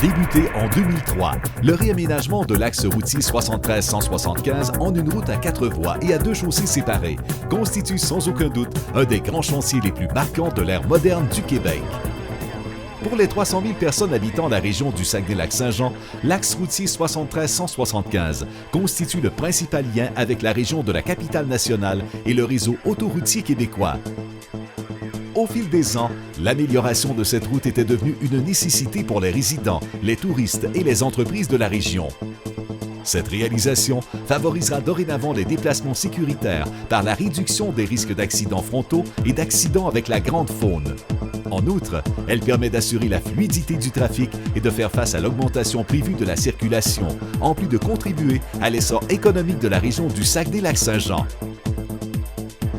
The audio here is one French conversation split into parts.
Débuté en 2003, le réaménagement de l'axe routier 73-175 en une route à 4 voies et à 2 chaussées séparées constitue sans aucun doute un des grands chantiers les plus marquants de l'ère moderne du Québec. Pour les 300 000 personnes habitant la région du Saguenay-Lac-Saint-Jean, l'axe routier 73-175 constitue le principal lien avec la région de la capitale nationale et le réseau autoroutier québécois. Au fil des ans, l'amélioration de cette route était devenue une nécessité pour les résidents, les touristes et les entreprises de la région. Cette réalisation favorisera dorénavant les déplacements sécuritaires par la réduction des risques d'accidents frontaux et d'accidents avec la grande faune. En outre, elle permet d'assurer la fluidité du trafic et de faire face à l'augmentation prévue de la circulation, en plus de contribuer à l'essor économique de la région du Saguenay-Lac-Saint-Jean.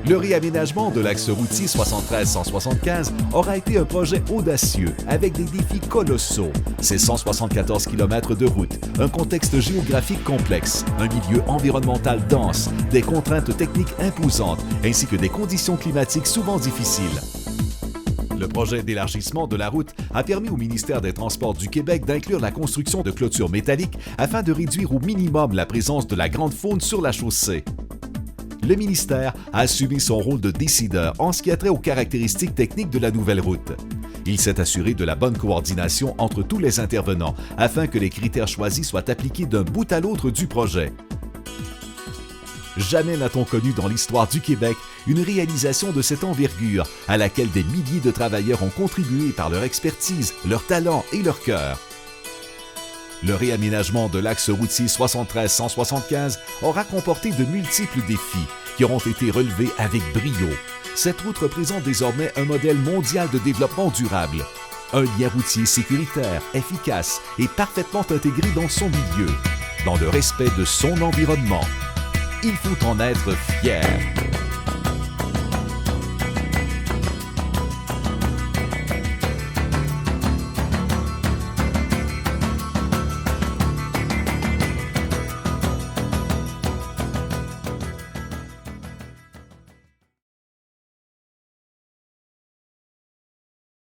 Le réaménagement de l'axe routier 73-175 aura été un projet audacieux avec des défis colossaux. C'est 174 km de route, un contexte géographique complexe, un milieu environnemental dense, des contraintes techniques imposantes ainsi que des conditions climatiques souvent difficiles. Le projet d'élargissement de la route a permis au ministère des Transports du Québec d'inclure la construction de clôtures métalliques afin de réduire au minimum la présence de la grande faune sur la chaussée. Le ministère a assumé son rôle de décideur en ce qui a trait aux caractéristiques techniques de la nouvelle route. Il s'est assuré de la bonne coordination entre tous les intervenants afin que les critères choisis soient appliqués d'un bout à l'autre du projet. Jamais n'a-t-on connu dans l'histoire du Québec une réalisation de cette envergure à laquelle des milliers de travailleurs ont contribué par leur expertise, leur talent et leur cœur. Le réaménagement de l'axe routier 73-175 aura comporté de multiples défis qui auront été relevés avec brio. Cette route représente désormais un modèle mondial de développement durable. Un lien routier sécuritaire, efficace et parfaitement intégré dans son milieu, dans le respect de son environnement. Il faut en être fier.